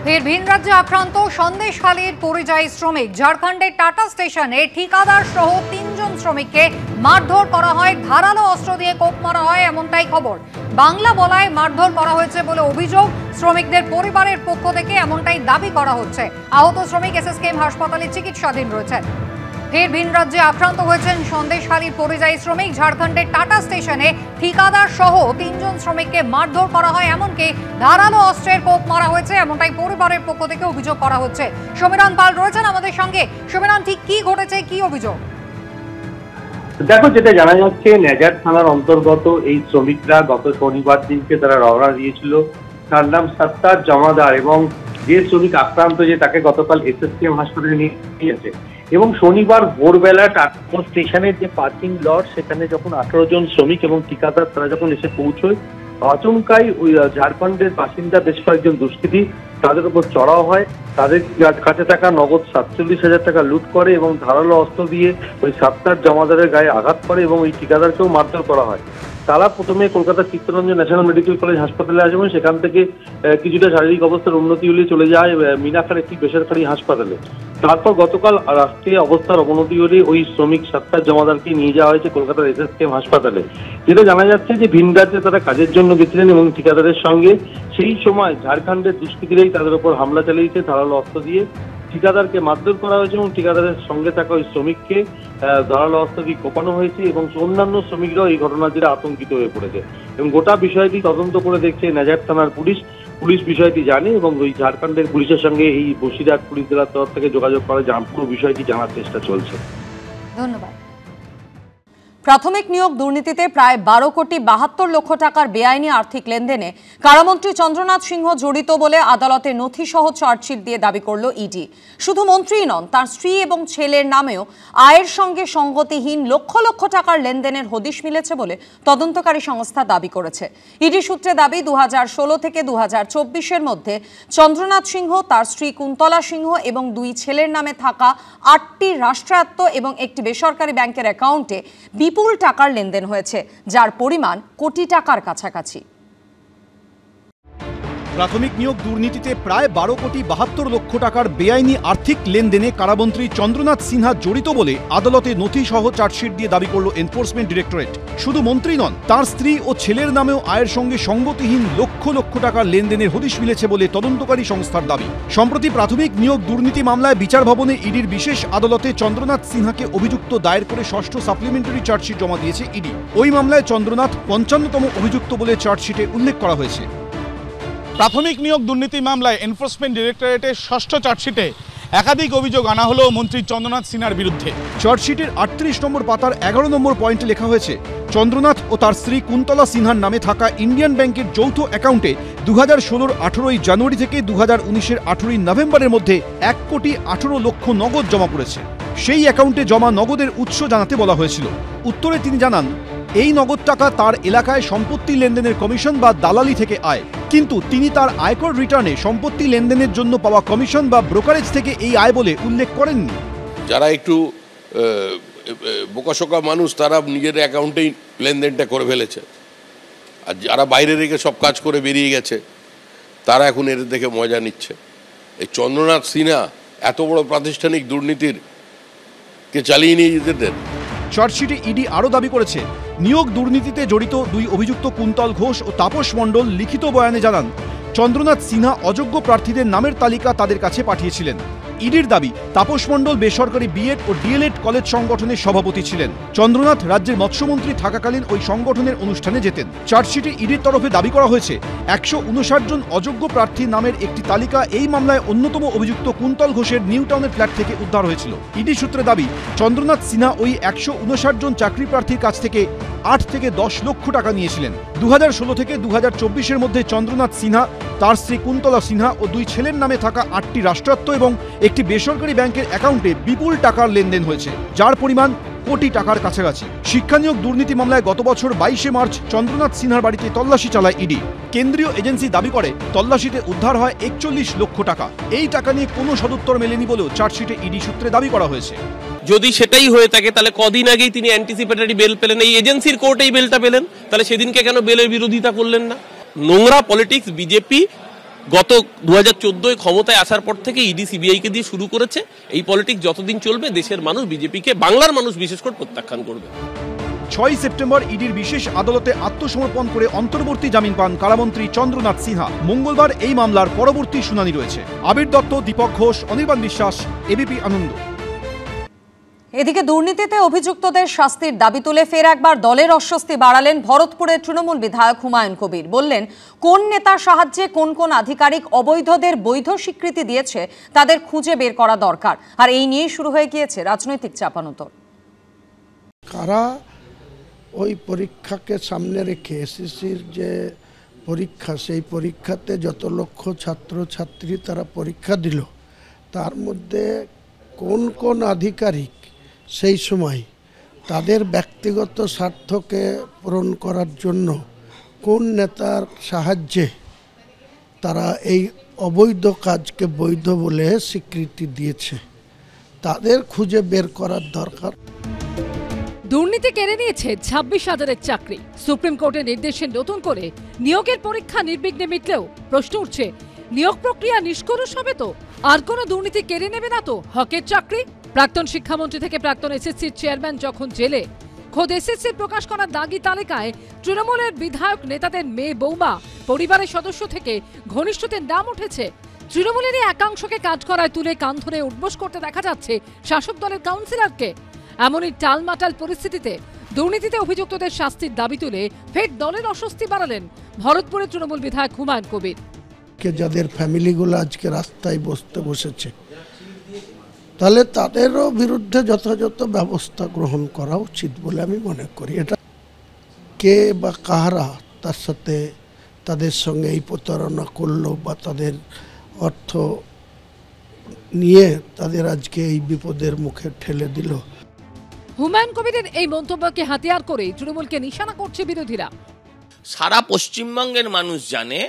ফের ভিন রাজ্যে আক্রান্ত সন্দেশখালীর পরিযায়ী শ্রমিক। ঝাড়খণ্ডের টাটা স্টেশনে ঠিকাদার সহ ৩ জন শ্রমিককে মারধর করা হয়, ধারালো অস্ত্র দিয়ে কোপ মারা হয়, এমনটাই খবর। বাংলা বলায় মারধর করা হয়েছে বলে অভিযোগ শ্রমিকদের পরিবারের পক্ষ থেকে, এমনটাই দাবি করা হচ্ছে। আহত শ্রমিক এসএসকেএম হাসপাতালে চিকিৎসাধীন রয়েছেন। ফের ভিন রাজ্যে আক্রান্ত হয়েছেন সন্দেশখালীর পরিযায়ী শ্রমিক। ঝাড়খণ্ডের টাটা স্টেশনে ঠিকাদার সহ ৩ জন শ্রমিককে মারধর করা হয়, এমনকি ধারালো অস্ত্রের কোপ মারা হয়েছে, এমনটাই পরিবারের পক্ষ থেকে অভিযোগ করা হচ্ছে। সমীরণ পাল রয়েছেন আমাদের সঙ্গে। সমীরণ, ঠিক কি ঘটেছে, কি অভিযোগ? দেখো, যেটা জানা যাচ্ছে, নেজার থানার অন্তর্গত এই শ্রমিকরা গত শনিবার দিনকে তারা রওনা দিয়েছিল। তার নাম সত্তার জমাদার, এবং যে শ্রমিক আক্রান্ত যে তাকে গতকাল এসএসকেএম হাসপাতালে নিয়ে গিয়েছে। এবং শনিবার ভোরবেলা টাটা স্টেশনের যে পার্কিং লট, সেখানে যখন 18 জন শ্রমিক এবং ঠিকাদার তারা যখন এসে পৌঁছয়, আচমকাই ওই ঝাড়খণ্ডের বাসিন্দা বেশ কয়েকজন দুষ্কৃতী তাদের উপর চড়াও হয়। তাদের কাছে থাকা নগদ 47,000 টাকা লুট করে এবং ধারালো অস্ত্র দিয়ে ওই সত্তার জমাদারের গায়ে আঘাত করে এবং ওই ঠিকাদারকেও মারধর করা হয়। তারা প্রথমে কলকাতার চিত্তরঞ্জন ন্যাশনাল মেডিকেল কলেজ হাসপাতালে আসে এবং সেখান থেকে কিছুটা শারীরিক অবস্থার উন্নতি হলে চলে যায় মিনাখার একটি বেসরকারি হাসপাতালে। তারপর গতকাল রাষ্ট্রীয় অবস্থার অবনতি হলে ওই শ্রমিক সত্তার জমাদারকে নিয়ে যাওয়া হয়েছে কলকাতার এসএসকেএম হাসপাতালে। যেটা জানা যাচ্ছে যে ভিন রাজ্যে তারা কাজের জন্য গেছিলেন এবং ঠিকাদারের সঙ্গে সেই সময় ঝাড়খণ্ডের দুষ্কৃতীরাই তাদের উপর হামলা চালিয়েছে ধারালো অস্ত্র দিয়ে। ঠিকাদারকে মারধর করা হয়েছে এবং ঠিকাদারের সঙ্গে থাকা ওই শ্রমিককে ধারালো অস্ত্র দিয়ে কোপানো হয়েছে এবং অন্যান্য শ্রমিকরাও এই ঘটনার জেরে আতঙ্কিত হয়ে পড়েছে। এবং গোটা বিষয়টি তদন্ত করে দেখছে নেজার থানার পুলিশ। পুলিশ বিষয়টি জানে এবং ওই ঝাড়খণ্ডের পুলিশের সঙ্গে এই বসিরহাট পুলিশ জেলার তরফ থেকে যোগাযোগ করে পুরো বিষয়টি জানার চেষ্টা চলছে। ধন্যবাদ। প্রাথমিক নিয়োগ দুর্নীতিতে প্রায় 12 কোটি 72 লক্ষ টাকার বেআইনি আর্থিক লেনদেনে কারামন্ত্রী চন্দ্রনাথ সিংহ জড়িত বলে আদালতে নথিসহ চার্জশিট দিয়ে দাবি করল ইডি। শুধু মন্ত্রীই নন, তার স্ত্রী এবং ছেলের নামেও আয়ের সঙ্গে সঙ্গতিহীন লক্ষ লক্ষ টাকার লেনদেনের হদিশ মিলেছে বলে তদন্তকারী সংস্থা দাবি করেছে। ইডি সূত্রে দাবি 2016 থেকে 2024-এর মধ্যে চন্দ্রনাথ সিংহ, তার স্ত্রী কুন্তলা সিংহ এবং 2 ছেলের নামে থাকা 8টি রাষ্ট্রায়ত্ত এবং একটি বেসরকারি ব্যাংকের অ্যাকাউন্টে বিপুল টাকার লেনদেন হয়েছে, যার পরিমাণ কোটি টাকার কাছাকাছি। প্রাথমিক নিয়োগ দুর্নীতিতে প্রায় 12 কোটি 72 লক্ষ টাকার বেআইনি আর্থিক লেনদেনে কারামন্ত্রী চন্দ্রনাথ সিনহা জড়িত বলে আদালতে নথিসহ চার্জশিট দিয়ে দাবি করল এনফোর্সমেন্ট ডিরেক্টরেট। শুধু মন্ত্রী নন, তার স্ত্রী ও ছেলের নামেও আয়ের সঙ্গে সঙ্গতিহীন লক্ষ লক্ষ টাকার লেনদেনের হদিশ মিলেছে বলে তদন্তকারী সংস্থার দাবি। সম্প্রতি প্রাথমিক নিয়োগ দুর্নীতি মামলায় বিচার ভবনে ইডির বিশেষ আদালতে চন্দ্রনাথ সিনহাকে অভিযুক্ত দায়ের করে 6ষ্ঠ সাপ্লিমেন্টারি চার্জশিট জমা দিয়েছে ইডি। ওই মামলায় চন্দ্রনাথ 55তম অভিযুক্ত বলে চার্জশিটে উল্লেখ করা হয়েছে। প্রাথমিক নিয়োগ দুর্নীতি মামলায় এনফোর্সমেন্ট ডিরেক্টরেটের 6ষ্ঠ চার্জশিটে একাধিক অভিযোগ আনা হলো মন্ত্রী চন্দ্রনাথ সিনহার বিরুদ্ধে। চার্জশিটের 38 নম্বর পাতার 11 নম্বর পয়েন্টে লেখা হয়েছে, চন্দ্রনাথ ও তার স্ত্রী কুন্তলা সিনহার নামে থাকা ইন্ডিয়ান ব্যাংকের যৌথ অ্যাকাউন্টে 2016-র 18ই জানুয়ারি থেকে 2019-এর 18ই নভেম্বরের মধ্যে 1 কোটি 18 লক্ষ নগদ জমা পড়েছে। সেই অ্যাকাউন্টে জমা নগদের উৎস জানাতে বলা হয়েছিল। উত্তরে তিনি জানান, এই নগদ টাকা তার এলাকায় সম্পত্তি লেনদেনের কমিশন বা দালালি থেকে আয়, কিন্তু তিনি তার আয়কর রিটার্নে সম্পত্তি লেনদেনের জন্য পাওয়া কমিশন বা ব্রোকারেজ থেকে এই আয় বলে উল্লেখ করেননি। যারা একটু বোকাশোকা মানুষ তারা নিজের অ্যাকাউন্টেই লেনদেনটা করে ফেলেছে, আর যারা বাইরে রেখে সব কাজ করে বেরিয়ে গেছে তারা এখন এদের দেখে মজা নিচ্ছে। এই চন্দ্রনাথ সিনহা এত বড় প্রাতিষ্ঠানিক দুর্নীতির কে চালিয়ে নিয়ে যেতে। চার্জশিটে ইডি আরও দাবি করেছে, নিয়োগ দুর্নীতিতে জড়িত 2 অভিযুক্ত কুন্তল ঘোষ ও তাপস মণ্ডল লিখিত বয়ানে জানান, চন্দ্রনাথ সিনহা অযোগ্য প্রার্থীদের নামের তালিকা তাদের কাছে পাঠিয়েছিলেন। ইডির দাবি, তাপস মণ্ডল বেসরকারি বিএড ও ডিএলএড কলেজ সংগঠনের সভাপতি ছিলেন। চন্দ্রনাথ রাজ্যের মৎস্যমন্ত্রী থাকাকালীন ওই সংগঠনের অনুষ্ঠানে যেতেন। চার্জশিটে ইডির তরফে দাবি করা হয়েছে, 159 জন অযোগ্য প্রার্থীর নামের একটি তালিকা এই মামলায় অন্যতম অভিযুক্ত কুন্তল ঘোষের নিউ টাউনের ফ্ল্যাট থেকে উদ্ধার হয়েছিল। ইডি সূত্রে দাবি, চন্দ্রনাথ সিনহা ওই 159 জন চাকরি প্রার্থীর কাছ থেকে 8 থেকে 10 লক্ষ টাকা নিয়েছিলেন। 2016 থেকে 2024-এর মধ্যে চন্দ্রনাথ সিনহা, তার স্ত্রী কুন্তলা সিনহা ও 2 ছেলের নামে থাকা 8টি রাষ্ট্রায়ত্ত এবং একটি বেসরকারি ব্যাংকের অ্যাকাউন্টে বিপুল টাকার লেনদেন হয়েছে, যার পরিমাণ কোটি টাকার কাছাকাছি। শিক্ষা নিয়োগ দুর্নীতি মামলায় গত বছর 22শে মার্চ চন্দ্রনাথ সিনহার বাড়িতে তল্লাশি চালায় ইডি। কেন্দ্রীয় এজেন্সি দাবি করে, তল্লাশিতে উদ্ধার হয় 41 লক্ষ টাকা। এই টাকা নিয়ে কোনো সদুত্তর মেলেনি বলেও চার্জশিটে ইডি সূত্রে দাবি করা হয়েছে। যদি সেটাই হয়ে থাকে তাহলে কদিন আগেই তিনি অ্যান্টিসিপেটরি বেল পেলেন, এই এজেন্সির কোর্টেই বেলটা পেলেন, তাহলে সেদিনকে কেন বেলের বিরোধিতা করলেন না? নোংরা পলিটিক্স বিজেপি গত 2014 ক্ষমতায় আসার পর থেকে ইডি সিবিআই কে দিয়ে শুরু করেছে। এই পলিটিক্স যতদিন চলবে দেশের মানুষ বিজেপিকে, বাংলার মানুষ বিশেষ করে প্রত্যাখ্যান করবে। 6 সেপ্টেম্বর ইডির বিশেষ আদালতে আত্মসমর্পণ করে অন্তর্বর্তী জামিন পান কারামন্ত্রী চন্দ্রনাথ সিনহা। মঙ্গলবার এই মামলার পরবর্তী শুনানি রয়েছে। আবির দত্ত, দীপক ঘোষ, অনির্বাণ বিশ্বাস, এবিপি আনন্দ। এদিকে দুর্নীতিতে অভিযুক্তদের শাস্তির দাবি তুলে ফের একবার দলের অস্বস্তি বাড়ালেন ভরতপুরের তৃণমূল বিধায়ক হুমায়ুন কবির। বললেন, কোন নেতার সাহায্যে কোন কোন আধিকারিক অবৈধদের বৈধ স্বীকৃতি দিয়েছে তাদের খুঁজে বের করা দরকার। আর এই নিয়েই শুরু হয়ে গিয়েছে রাজনৈতিক চাপানোতর। কারা ওই পরীক্ষাকে সামনে রেখে এসএসসির যে পরীক্ষা, সেই পরীক্ষাতে যত লক্ষ ছাত্রছাত্রী তারা পরীক্ষা দিল, তার মধ্যে কোন কোন আধিকারিক সেই সময় তাদের ব্যক্তিগত স্বার্থকে পূরণ করার জন্য কোন নেতার সাহায্যে তারা এই অবৈধ কাজকে বৈধ বলে স্বীকৃতি দিয়েছে, তাদের খুঁজে বের করার দরকার। দুর্নীতি কেড়ে নিয়েছে 26,000-এর চাকরি। সুপ্রিম কোর্টের নির্দেশে নতুন করে নিয়োগের পরীক্ষা নির্বিঘ্নে মিটলেও প্রশ্ন উঠছে, নিয়োগ প্রক্রিয়া নিষ্কলুষ হবে তো? আর কোনো দুর্নীতি কেড়ে নেবে না তো হকের চাকরি? প্রাক্তন শিক্ষামন্ত্রী থেকে প্রাক্তন এসএসসির চেয়ারম্যান যখন জেলে, খোদ এসএসসির প্রকাশ করা দাগি তালিকায় তৃণমূলের বিধায়ক নেতাদের মেয়ে, বৌমা, পরিবারের সদস্য থেকে ঘনিষ্ঠদের নাম উঠেছে। তৃণমূলেরই একাংশকে কাজ করায় তুলে কান ধরে উঠবোস করতে দেখা যাচ্ছে শাসক দলের কাউন্সিলরকে। এমনই টালমাটাল পরিস্থিতিতে দুর্নীতিতে অভিযুক্তদের শাস্তির দাবি তুলে ফের দলের অস্বস্তি বাড়ালেন ভরতপুরের তৃণমূল বিধায়ক হুমায়ুন কবির। যাদের ফ্যামিলিগুলো আজকে রাস্তায় বসেছে, তাহলে তাদেরও বিরুদ্ধে যথাযথ ব্যবস্থা গ্রহণ করা উচিত বলে আমি মনে করি। এটা কে বা কাহারা তার সাথে তাদের সঙ্গে এই প্রতারণা করলো বা তাদের অর্থ নিয়ে তাদের আজকে এই বিপদের মুখে ঠেলে দিল। হুমায়ুন কবিরের এই মন্তব্যকে হাতিয়ার করে তৃণমূলকে নিশানা করছে বিরোধীরা। সারা পশ্চিমবঙ্গের মানুষ জানে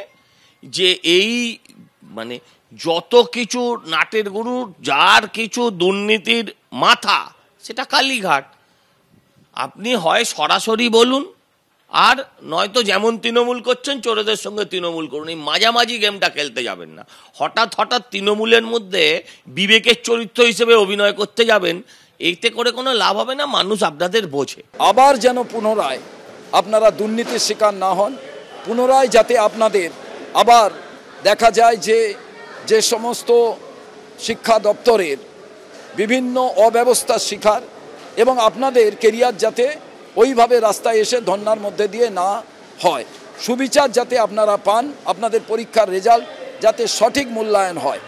যে এই যত কিছু নাটের গুরু, যার কিছু দুর্নীতির মাথা, সেটা কালীঘাট। আপনি হয় সরাসরি বলুন, আর নয়তো যেমন তৃণমূল করছেন চোরেদের সঙ্গে তৃণমূল করুন। এই মাঝামাঝি গেমটা খেলতে যাবেন না। হঠাৎ তৃণমূলের মধ্যে বিবেকের চরিত্র হিসেবে অভিনয় করতে যাবেন, এতে করে কোনো লাভ হবে না। মানুষ আপনাদের বোঝে। আবার যেন পুনরায় আপনারা দুর্নীতির শিকার না হন, পুনরায় যাতে আপনাদের আবার দেখা যায় যে সমস্ত শিক্ষা দপ্তরের বিভিন্ন অব্যবস্থার শিকার, এবং আপনাদের কেরিয়ার যাতে ওইভাবে রাস্তায় এসে ধর্নার মধ্যে দিয়ে না হয়, সুবিচার যাতে আপনারা পান, আপনাদের পরীক্ষার রেজাল্ট যাতে সঠিক মূল্যায়ন হয়।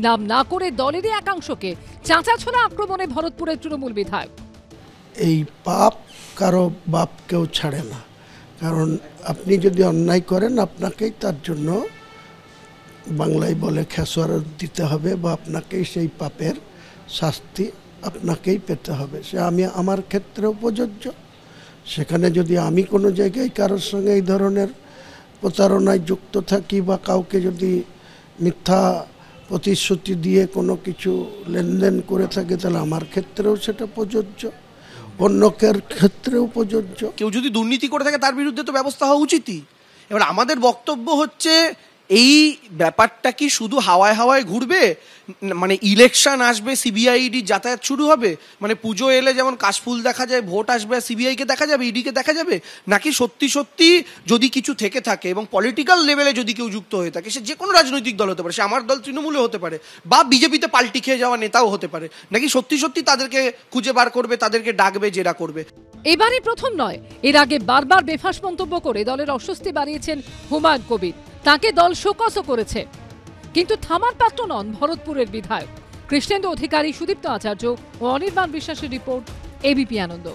নাম না করে দলেরই একাংশকে চাঁচাছোলা আক্রমণে ভরতপুরের তৃণমূল বিধায়ক। এই পাপ কারো বাপ কেউ ছাড়ে না, কারণ আপনি যদি অন্যায় করেন আপনাকেই তার জন্য বাংলায় বলে খেসারত দিতে হবে, বা আপনাকেই সেই পাপের শাস্তি আপনাকেই পেতে হবে। সে আমার ক্ষেত্রেও প্রযোজ্য। সেখানে যদি আমি কোনো জায়গায় কারোর সঙ্গে এই ধরনের প্রতারণায় যুক্ত থাকি বা কাউকে যদি মিথ্যা প্রতিশ্রুতি দিয়ে কোনো কিছু লেনদেন করে থাকি, তাহলে আমার ক্ষেত্রেও সেটা প্রযোজ্য, অন্যকের ক্ষেত্রেও প্রযোজ্য। কেউ যদি দুর্নীতি করে থাকে তার বিরুদ্ধে তো ব্যবস্থা হওয়া উচিতই। এবার আমাদের বক্তব্য হচ্ছে, এই ব্যাপারটা কি শুধু হাওয়ায় হাওয়ায় ঘুরবে? ইলেকশন আসবে, সিবিআইডি যাতায়াত শুরু হবে, পুজো এলে যেমন কাশফুল দেখা যায়, ভোট আসবে সিবিআইকে দেখা যাবে, ইডিকে দেখা যাবে, নাকি সত্যি সত্যি যদি কিছু থেকে থাকে এবং পলিটিক্যাল লেভেলে যদি কেউ যুক্ত হয়ে থাকে, সে যে কোনো রাজনৈতিক দল হতে পারে, সে আমার দল তৃণমূলে হতে পারে, বা বিজেপিতে পাল্টি খেয়ে যাওয়া নেতাও হতে পারে, নাকি সত্যি সত্যি তাদেরকে খুঁজে বার করবে, তাদেরকে ডাকবে, জেরা করবে? এবারই প্রথম নয়, এর আগে বারবার বেফাঁস মন্তব্য করে দলের অস্বস্তি বাড়িয়েছেন হুমায়ুন কবির। তাকে দল শোকজও করেছে, কিন্তু থামার পাত্র নন ভরতপুরের বিধায়ক। কৃষ্ণেন্দু অধিকারী, সুদীপ্ত আচার্য ও অনির্বাণ বিশ্বাসের রিপোর্ট, এবিপি আনন্দ।